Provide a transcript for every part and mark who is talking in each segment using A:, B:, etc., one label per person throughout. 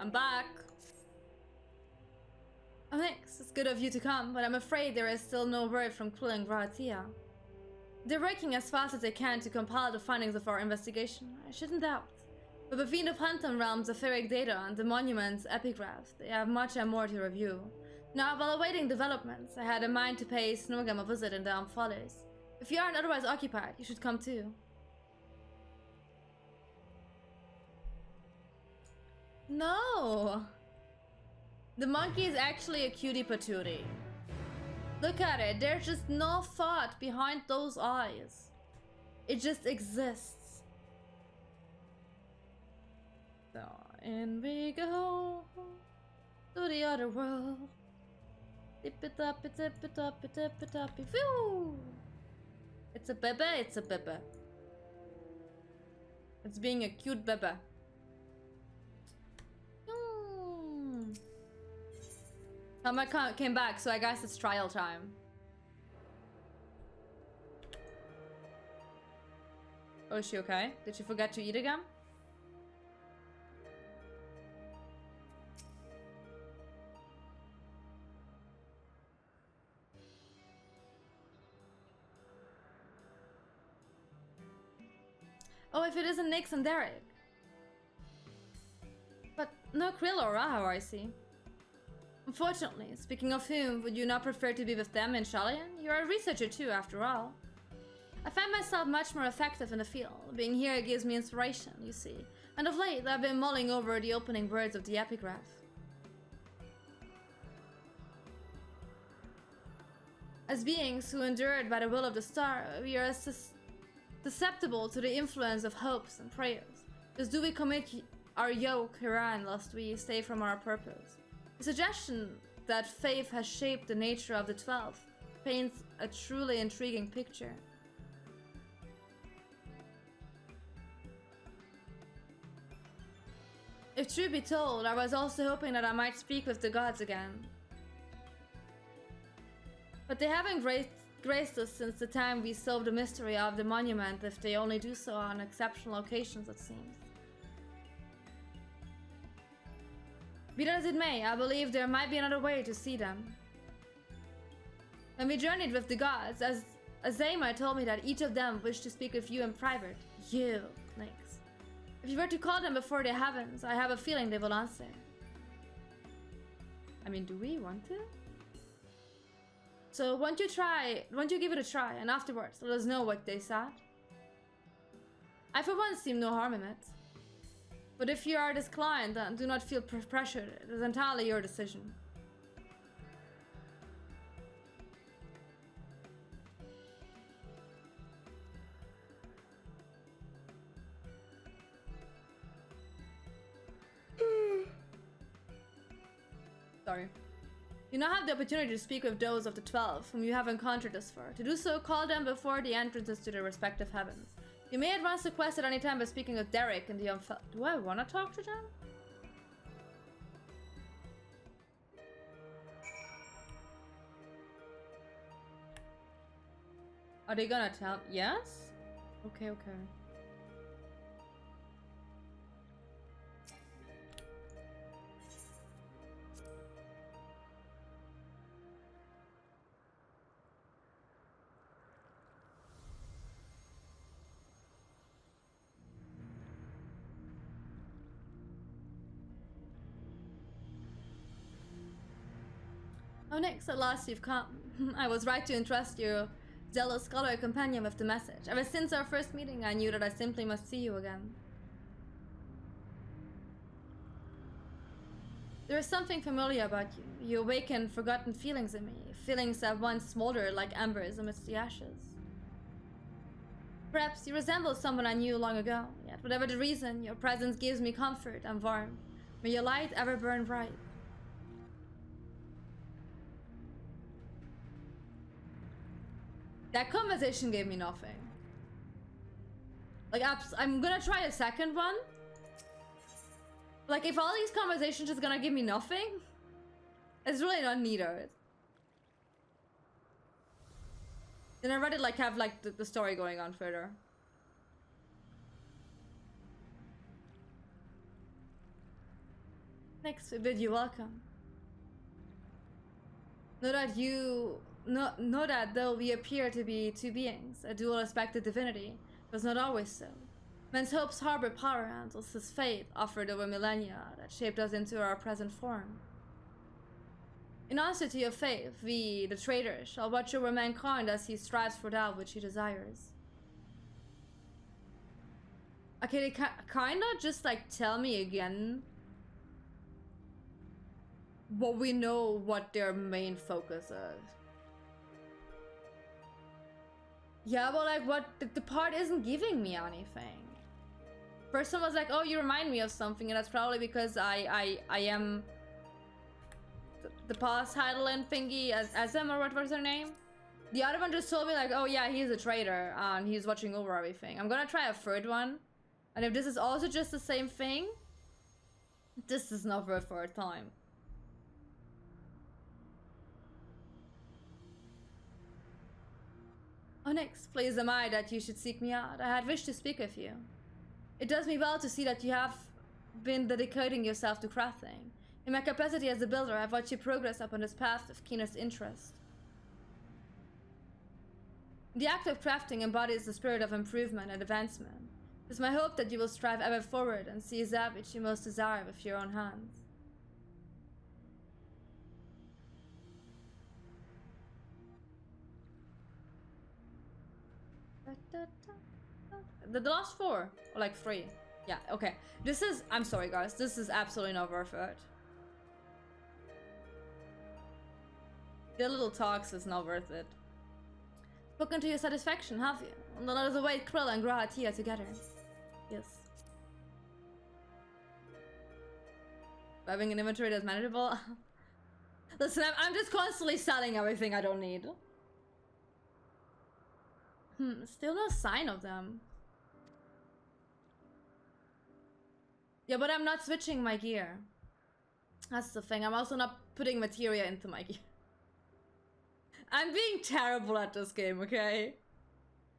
A: I'm back. Oh, thanks. It's good of you to come, but I'm afraid there is still no word from Quill and Gratia. They're working as fast as they can to compile the findings of our investigation. I shouldn't doubt. But between the Phantom Realm's etheric data and the Monument's epigraph, they have much and more to review. Now, while awaiting developments, I had in mind to pay Snorgam a visit in the Amphalis. If you aren't otherwise occupied, you should come too. No! The monkey is actually a cutie patootie. Look at it, there's just no thought behind those eyes. It just exists. So, in we go to the other world. Dip it up, it dip it up, it dip it up, phew! It's a bebe, it's a bebe. It's being a cute bebe. Tama came back, so I guess it's trial time. Oh, is she okay? Did she forget to eat again? Oh, if it isn't Nyx and Derek. But no Krill or Raho, I see. Unfortunately, speaking of whom, would you not prefer to be with them in Shalian? You're a researcher too, after all. I find myself much more effective in the field. Being here gives me inspiration, you see. And of late, I've been mulling over the opening words of the epigraph. As beings who endured by the will of the star, we are susceptible to the influence of hopes and prayers. Thus do we commit our yoke herein, lest we stay from our purpose. The suggestion that faith has shaped the nature of the 12 paints a truly intriguing picture. If true be told, I was also hoping that I might speak with the gods again. But they haven't graced us since the time we solved the mystery of the monument, if they only do so on exceptional occasions, it seems. Be that as it may, I believe there might be another way to see them. When we journeyed with the gods, Azema told me that each of them wished to speak with you in private. You, Nyx. If you were to call them before the heavens, I have a feeling they will answer. I mean, do we want to? So, won't you give it a try, and afterwards let us know what they said? I for one see no harm in it. But if you are disinclined, then do not feel pressured. It is entirely your decision. Sorry. You now have the opportunity to speak with those of the 12 whom you have encountered thus far. To do so, call them before the entrances to their respective heavens. You may advance the quest at any time by speaking with Derek and the Do I want to talk to them? Are they gonna tell? Yes? Okay, okay. Oh, Nyx, at last you've come. I was right to entrust your zealous scholar companion with the message. Ever since our first meeting, I knew that I simply must see you again. There is something familiar about you. You awaken forgotten feelings in me, feelings that once smoldered like embers amidst the ashes. Perhaps you resemble someone I knew long ago, yet whatever the reason, your presence gives me comfort and warmth. May your light ever burn bright. That conversation gave me nothing. Like, I'm gonna try a second one. Like, if all these conversations is gonna give me nothing, it's really not neither. Then I'd rather, like, have, like, the story going on further. Next, we bid you welcome. Know that though we appear to be two beings, a dual aspected divinity, it was not always so. Men's hopes harbor power until his fate offered over millennia that shaped us into our present form. In answer to your faith, we, the traitors, shall watch over mankind as he strives for that which he desires. Okay, they kinda just like tell me again what we know what their main focus is. Yeah, but like what the part isn't giving me anything. First one was like, oh, you remind me of something, and that's probably because I am the past title and thingy as them, or what was their name? The other one just told me like, oh yeah, he's a traitor and he's watching over everything. I'm gonna try a third one, and if this is also just the same thing, this is not worth our time. Onyx, pleased am I that you should seek me out. I had wished to speak with you. It does me well to see that you have been dedicating yourself to crafting. In my capacity as a builder, I've watched you progress upon this path with keenest interest. The act of crafting embodies the spirit of improvement and advancement. It is my hope that you will strive ever forward and seize that which you most desire with your own hands. The last four, or like 3. Yeah, okay. This is, I'm sorry guys, this is absolutely not worth it. The little talks is not worth it. Spoken to your satisfaction, have you? And let us await Krill and Grahatia together. Yes. Having an inventory that's manageable. Listen, I'm just constantly selling everything I don't need. Still no sign of them. Yeah, but I'm not switching my gear. That's the thing. I'm also not putting materia into my gear. I'm being terrible at this game, okay?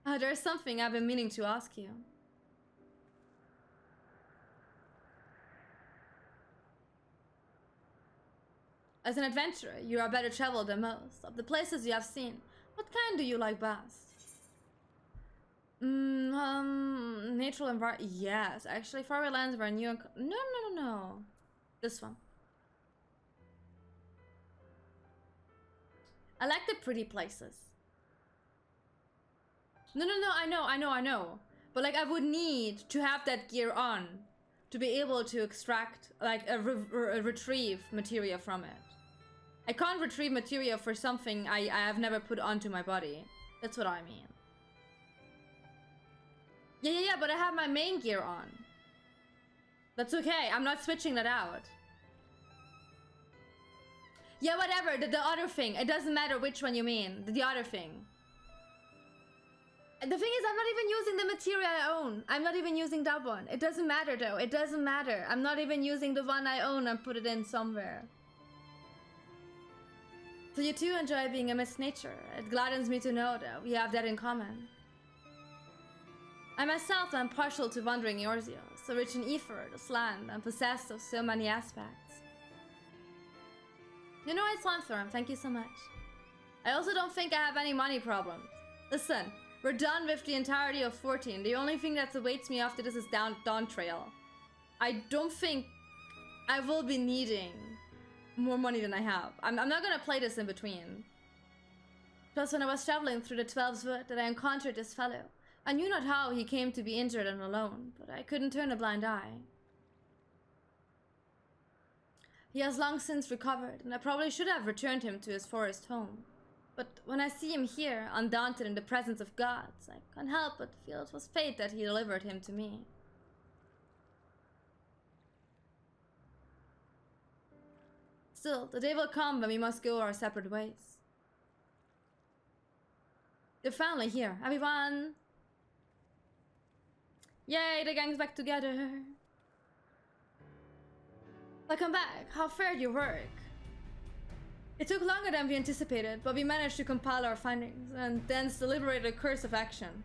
A: There's something I've been meaning to ask you. As an adventurer, you are better traveled than most. Of the places you have seen, what kind do you like best? Natural environment. Yes, actually, faraway lands were new and no. This one. I like the pretty places. No, I know. But like, I would need to have that gear on to be able to extract, like, retrieve materia from it. I can't retrieve materia for something I have never put onto my body. That's what I mean. Yeah, but I have my main gear on. That's okay, I'm not switching that out. Yeah, whatever, the other thing. It doesn't matter which one you mean. The other thing. The thing is, I'm not even using the material I own. I'm not even using that one. It doesn't matter though. It doesn't matter. I'm not even using the one I own and put it in somewhere. So you too enjoy being amidst nature. It gladdens me to know that we have that in common. I myself am partial to wandering Eorzea, so rich in ether, this land, and possessed of so many aspects. You know, it's Lanthorn, thank you so much. I also don't think I have any money problems. Listen, we're done with the entirety of 14. The only thing that awaits me after this is Dawn Trail. I don't think I will be needing more money than I have. I'm not gonna play this in between. Plus, when I was traveling through the 12's Wood, that I encountered this fellow. I knew not how he came to be injured and alone, but I couldn't turn a blind eye. He has long since recovered, and I probably should have returned him to his forest home. But when I see him here, undaunted in the presence of gods, I can't help but feel it was fate that he delivered him to me. Still, the day will come when we must go our separate ways. They're finally here, everyone! Yay, the gang's back together! Welcome back. How fared your work? It took longer than we anticipated, but we managed to compile our findings and thence deliberate a course of action.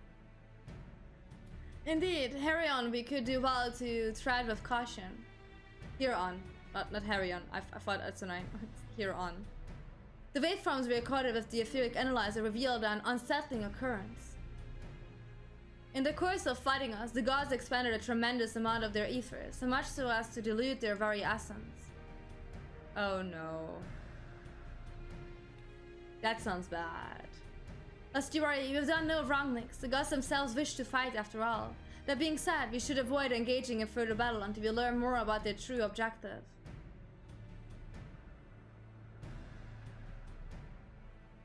A: Indeed, hurry on, we could do well to tread with caution. Here on. Not Harion. I thought it's an here on. The waveforms we recorded with the etheric analyzer revealed an unsettling occurrence. In the course of fighting us, the gods expended a tremendous amount of their ether, so much so as to dilute their very essence. Oh no. That sounds bad. Lest you worry, we've done no wronglings. The gods themselves wish to fight after all. That being said, we should avoid engaging in further battle until we learn more about their true objective.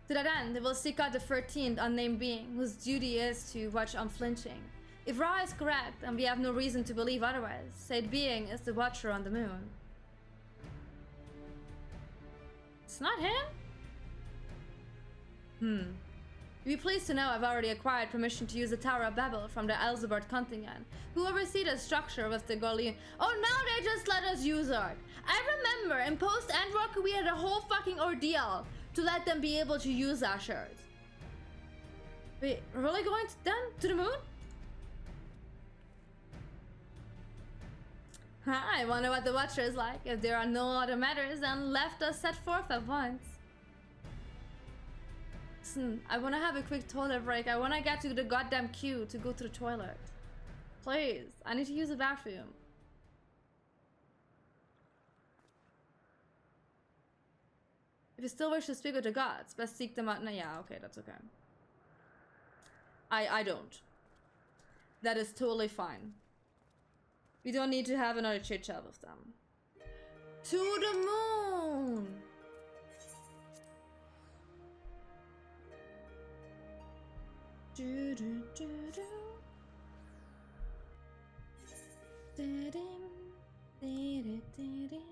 A: To that end, they will seek out the 13th unnamed being, whose duty is to watch unflinching. If Ra is correct, and we have no reason to believe otherwise, said being is the Watcher on the moon. It's not him? You'll be pleased to know I've already acquired permission to use the Tower of Babel from the Elzebard contingent, who oversee the structure with the Gorlean. Oh, now they just let us use it. I remember in post Endwalker we had a whole fucking ordeal to let them be able to use our shirts. Wait, we're really going to the moon? I wonder what the Watcher is like, if there are no other matters and left us set forth at once. Listen, I wanna have a quick toilet break. I wanna get to the goddamn queue to go to the toilet. Please, I need to use the bathroom. If you still wish to speak with the gods, best seek them out. No, yeah, okay, that's okay. I don't. That is totally fine. We don't need to have another chit chat with them. To the moon! Do do do do. Ding ding ding ding.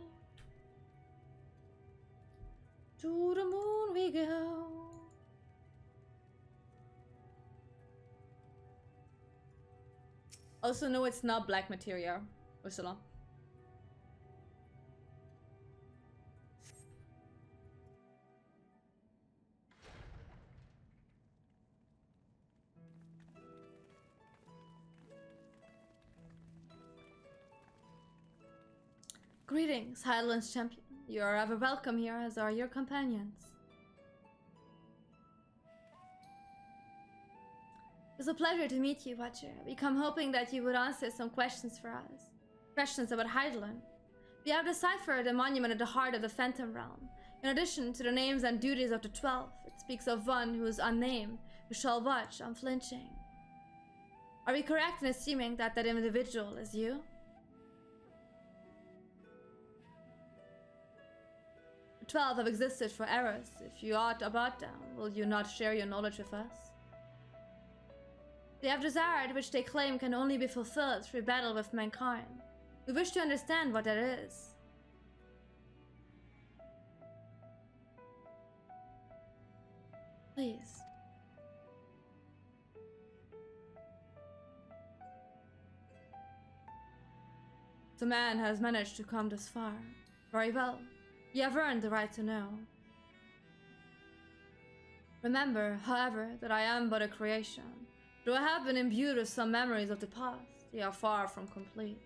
A: To the moon we go. Also, no, it's not black materia, Ursula. Greetings, Highlands champion. You are ever welcome here, as are your companions. It's a pleasure to meet you, Watcher. We come hoping that you would answer some questions for us. Questions about Heidelin. We have deciphered the monument at the heart of the Phantom Realm. In addition to the names and duties of the 12, it speaks of one who is unnamed, who shall watch unflinching. Are we correct in assuming that that individual is you? The 12 have existed for eras. If you aught about them, will you not share your knowledge with us? They have desired which they claim can only be fulfilled through battle with mankind. We wish to understand what that is. Please. The man has managed to come this far. Very well. You have earned the right to know. Remember, however, that I am but a creation. Though I have been imbued with some memories of the past, they are far from complete.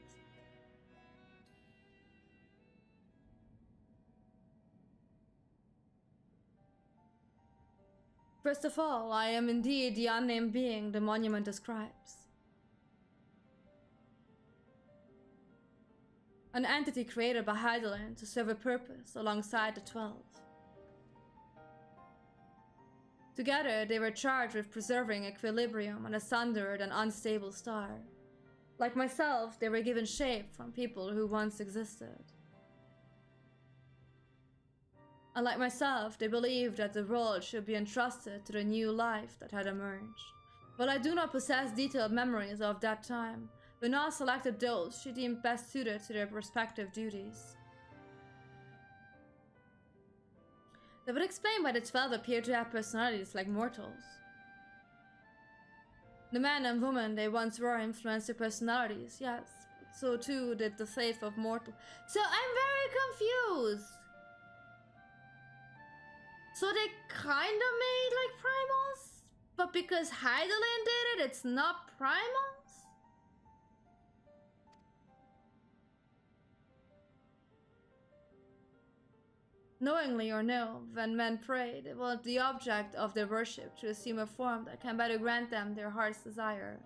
A: First of all, I am indeed the unnamed being the monument describes. An entity created by Heidelin to serve a purpose alongside the 12. Together, they were charged with preserving equilibrium on a sundered and unstable star. Like myself, they were given shape from people who once existed. And like myself, they believed that the world should be entrusted to the new life that had emerged. While I do not possess detailed memories of that time, Bernard selected those she deemed best suited to their respective duties. That would explain why the 12 appear to have personalities like mortals. The man and woman they once were influenced their personalities, yes, but so too did the faith of mortal. So I'm very confused. So they kinda made like primals? But because Heidelin did it, it's not primals? Knowingly or no, when men prayed, it was the object of their worship to assume a form that can better grant them their heart's desire.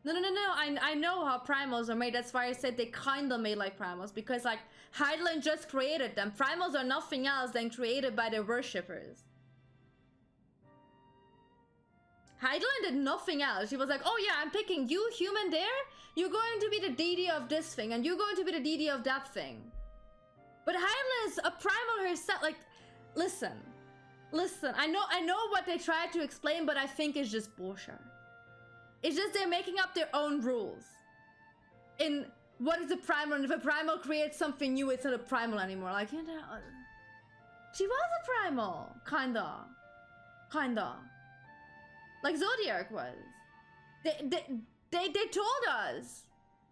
A: No. I know how primals are made. That's why I said they kinda made like primals. Because, like, Heidelin just created them. Primals are nothing else than created by their worshippers. Heidelin did nothing else. She was like, oh yeah, I'm picking you, human there. You're going to be the deity of this thing. And you're going to be the deity of that thing. But Heidelin is a primal herself. Like, listen. I know what they tried to explain, but I think it's just bullshit. It's just they're making up their own rules. In what is a primal, and if a primal creates something new, it's not a primal anymore. Like, you know, she was a primal, kinda. Like Zodiac was. They told us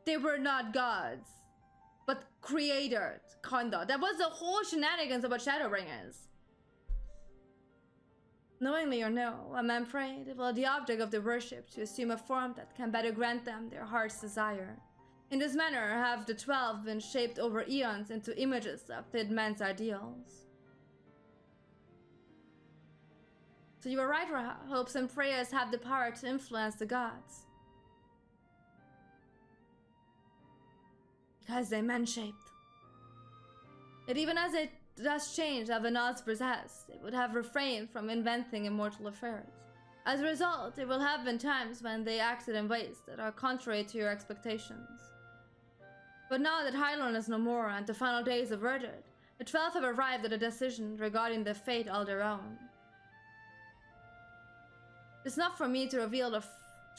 A: they were not gods, but creators, kinda. That was the whole shenanigans about Shadowbringers. Knowingly or no, a man prayed, it was the object of their worship to assume a form that can better grant them their heart's desire. In this manner have the 12 been shaped over eons into images of fit men's ideals. So you were right, Raha. Hopes and prayers have the power to influence the gods. Because they're man-shaped. Yet even as it does change how the Nods possess, they would have refrained from inventing immortal affairs. As a result, there will have been times when they acted in ways that are contrary to your expectations. But now that Hylon is no more and the final days averted, the 12 have arrived at a decision regarding their fate all their own. It's not for me to reveal the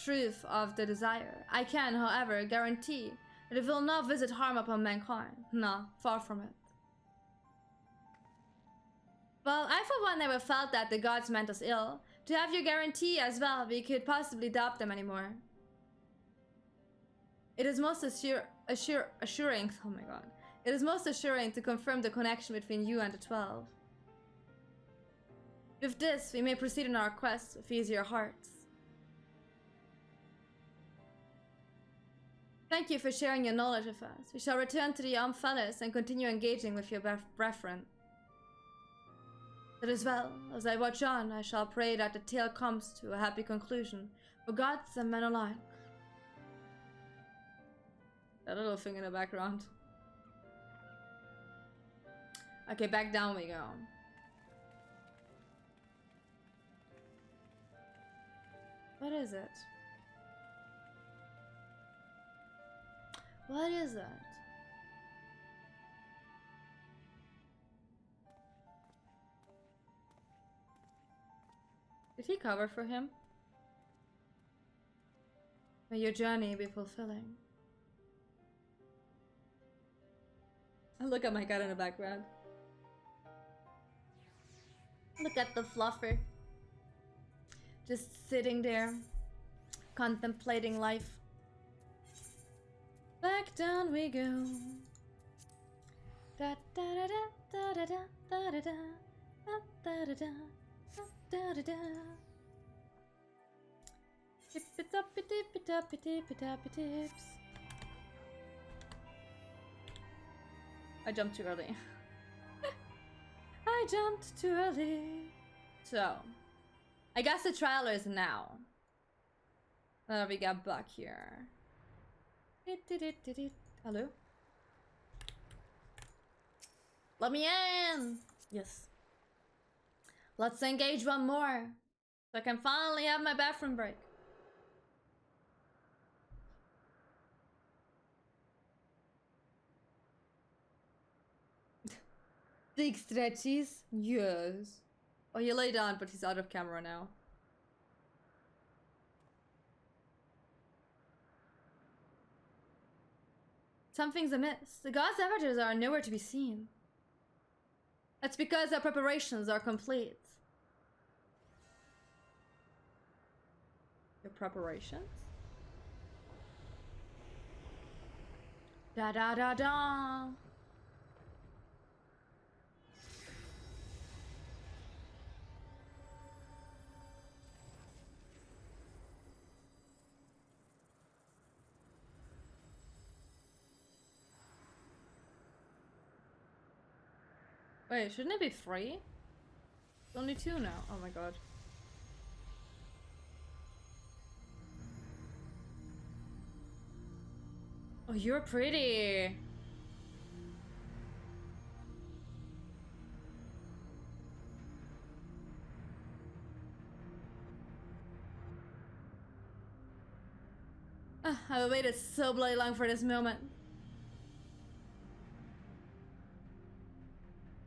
A: truth of the desire. I can, however, guarantee that it will not visit harm upon mankind. No, far from it. Well, I for one never felt that the gods meant us ill. To have your guarantee as well, we could possibly doubt them anymore. It is most assuring, oh my god. It is most assuring to confirm the connection between you and the 12. With this, we may proceed on our quest with easier hearts. Thank you for sharing your knowledge with us. We shall return to the Omphalos and continue engaging with your brethren. That as well, as I watch on, I shall pray that the tale comes to a happy conclusion for gods and men alike. That little thing in the background. Okay, back down we go. What is it? What is it? Did he cover for him? May your journey be fulfilling. Oh, look at my cat in the background. Look at the fluffer. Just sitting there, contemplating life. Back down we go. Da da da da da da da da da da da da da da da. Tippy-tappy-tippy-tappy-tippy-tappy-tips. I jumped too early. I jumped too early. So, I guess the trial is now. We got Buck here. Hello? Let me in! Yes. Let's engage one more. So I can finally have my bathroom break. Big stretches? Yes. Oh, he lay down, but he's out of camera now. Something's amiss. The gods' avatars are nowhere to be seen. That's because our preparations are complete. Your preparations? Da da da da. Wait, shouldn't it be 3? Only 2 now. Oh my god. Oh, you're pretty. I've waited so bloody long for this moment.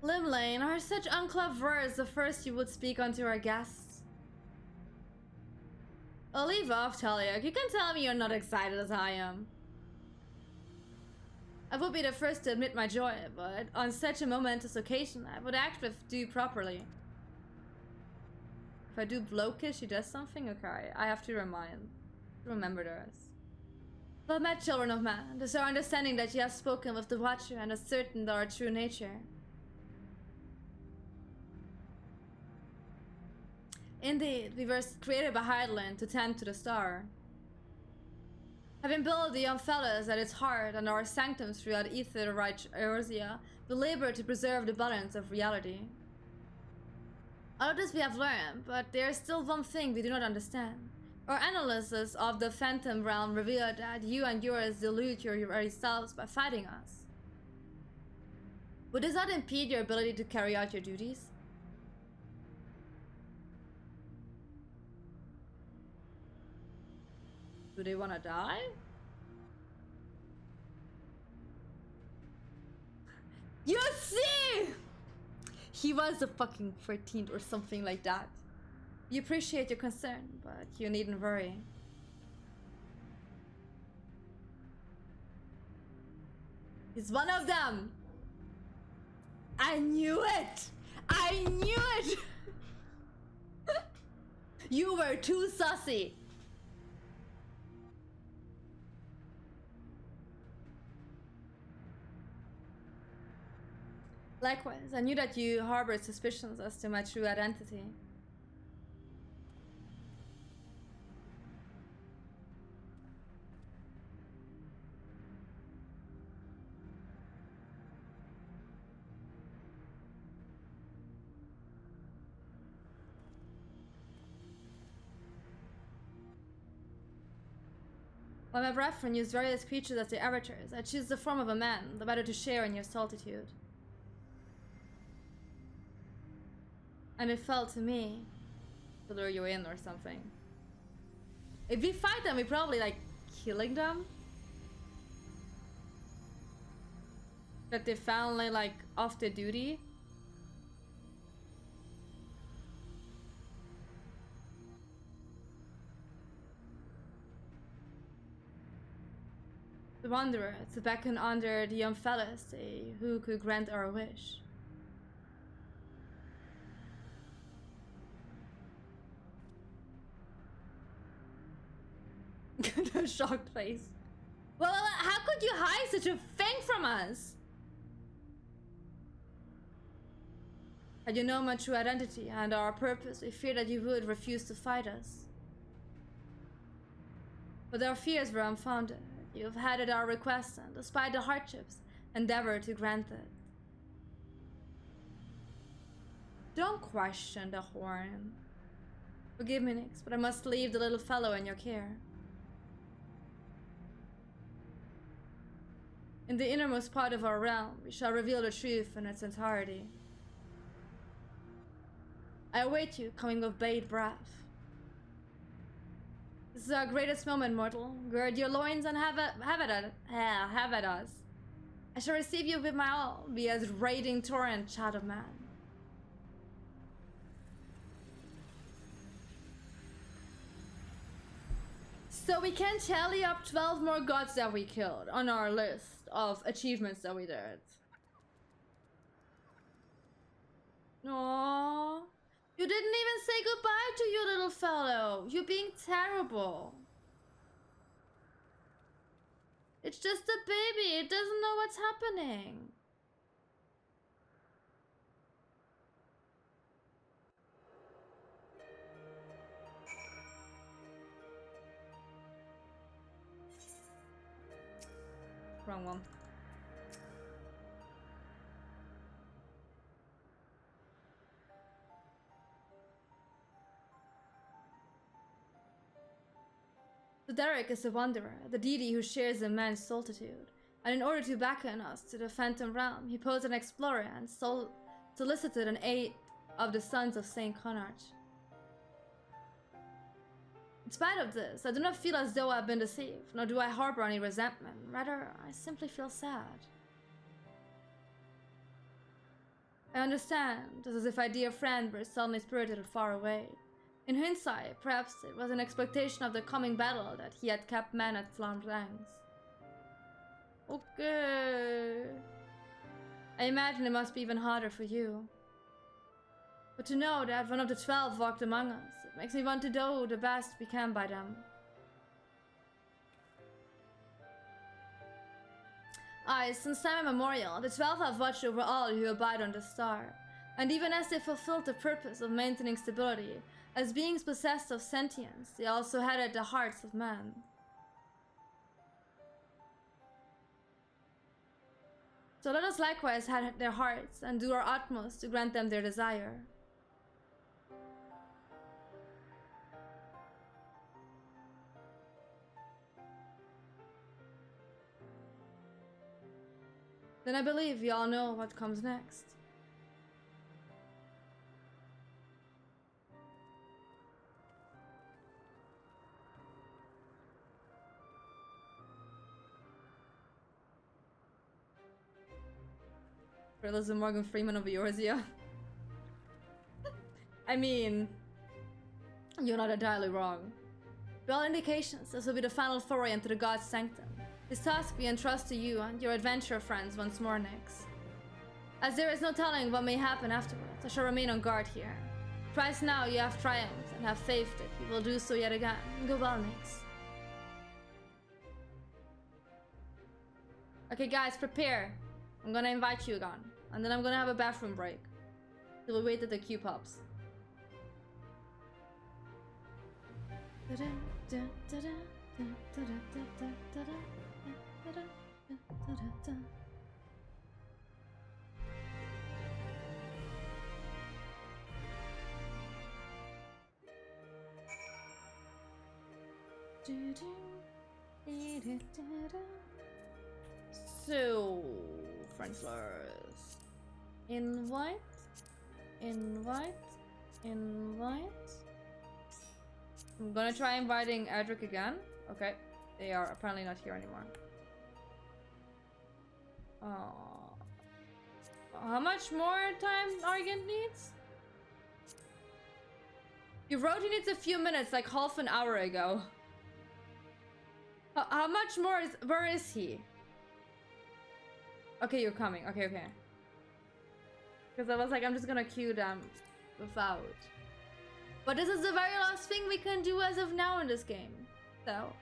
A: Limlane are such unclub words the first you would speak unto our guests. I'll leave off, Talia. You can tell me you're not excited as I am. I would be the first to admit my joy, but on such a momentous occasion, I would act with due properly. If I do blow-kiss, she does something? Okay, I have to remember this. But my children of man, this our understanding that ye have spoken with the Watcher and ascertained our true nature. Indeed, we were created by Hydaelyn to tend to the star. Having built the Omphalos at its heart and our sanctums throughout Ether Reich Eorzea, we labor to preserve the balance of reality. All of this we have learned, but there is still one thing we do not understand. Our analysis of the Phantom Realm revealed that you and yours delude your very selves by fighting us. Would this not impede your ability to carry out your duties? Do they want to die? You see! He was a fucking 13th or something like that. We appreciate your concern, but you needn't worry. He's one of them! I knew it! I knew it! You were too sussy! Likewise, I knew that you harbored suspicions as to my true identity. While my brethren use various creatures as their avatars, I choose the form of a man, the better to share in your solitude. And it fell to me to lure you in or something. If we fight them, we probably like killing them. That they found like off their duty. The Wanderer, to beckon under the Omphalos, who could grant our wish. A shocked face. Well, how could you hide such a thing from us? Had you known my true identity and our purpose, we fear that you would refuse to fight us. But our fears were unfounded. You have had at our request, and despite the hardships, endeavor to grant it. Don't question the horn. Forgive me, Nyx, but I must leave the little fellow in your care. In the innermost part of our realm, we shall reveal the truth in its entirety. I await you, coming with bated breath. This is our greatest moment, mortal. Gird your loins and have at us. I shall receive you with my all, be as raging torrent, child of man. So we can tally up 12 more gods that we killed on our list of achievements that we did. Aww. You didn't even say goodbye to your little fellow. You're being terrible. It's just a baby. It doesn't know what's happening. Wrong one. Derek is the Wanderer, the deity who shares immense solitude. And in order to beckon us to the Phantom Realm, he posed an explorer and solicited an aid of the sons of Saint Conrad. In spite of this, I do not feel as though I have been deceived, nor do I harbor any resentment. Rather, I simply feel sad. I understand, just as if my dear friend were suddenly spirited far away. In hindsight, perhaps it was an expectation of the coming battle that he had kept men at arm's length. Okay. I imagine it must be even harder for you. But to know that one of the 12 walked among us, it makes me want to do the best we can by them. Aye, since time immemorial, the 12 have watched over all who abide on the star, and even as they fulfilled the purpose of maintaining stability, as beings possessed of sentience, they also headed the hearts of men. So let us likewise head their hearts and do our utmost to grant them their desire. Then I believe we all know what comes next. Realism Morgan Freeman of Eorzea. I mean, you're not entirely wrong. By all indications, this will be the final foray into the God's sanctum. This task we entrust to you and your adventurer friends once more, Nyx. As there is no telling what may happen afterwards, I shall remain on guard here. Twice now you have triumphed, and have faith that you will do so yet again. Go well, Nyx. Okay guys, prepare. I'm gonna invite you again, and then I'm gonna have a bathroom break. So we wait at the queue pops. So, French flowers. Invite. I'm gonna try inviting Edric again. Okay, they are apparently not here anymore. How much more time Argent needs? You wrote he needs a few minutes, like half an hour ago. How much more is... Where is he? Okay, you're coming. Okay. Because I was like, I'm just gonna queue them without. But this is the very last thing we can do as of now in this game. So,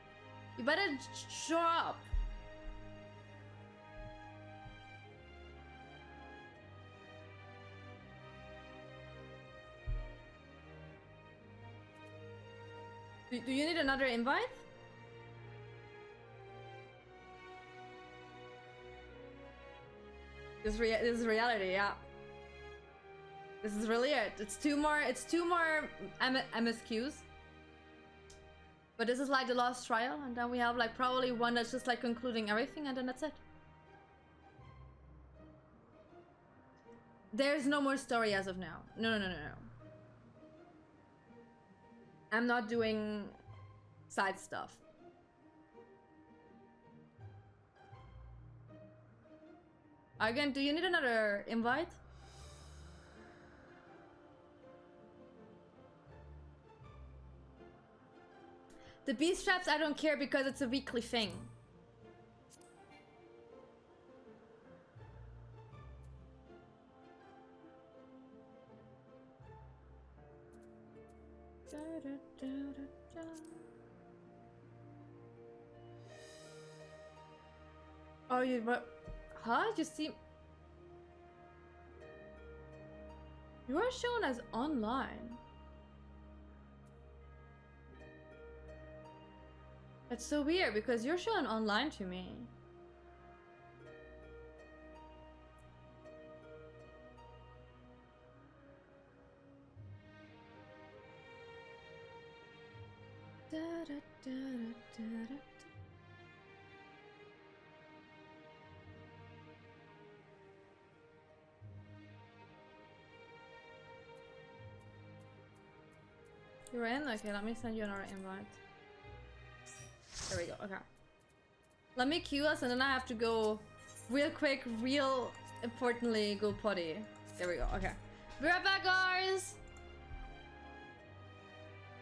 A: you better show up. Do you need another invite? This is reality, yeah. This is really it. It's two more MSQs. But this is like the last trial, and then we have like probably one that's just like concluding everything, and then that's it. There's no more story as of now. No. I'm not doing side stuff. Again, do you need another invite? The beast traps, I don't care because it's a weekly thing. Oh, you what? Huh? You see? You are shown as online. That's so weird because you're shown online to me. You're in? Okay, let me send you another invite. There we go, okay. Let me queue us and then I have to go real quick, real importantly, go potty. There we go, okay. Be right back, guys!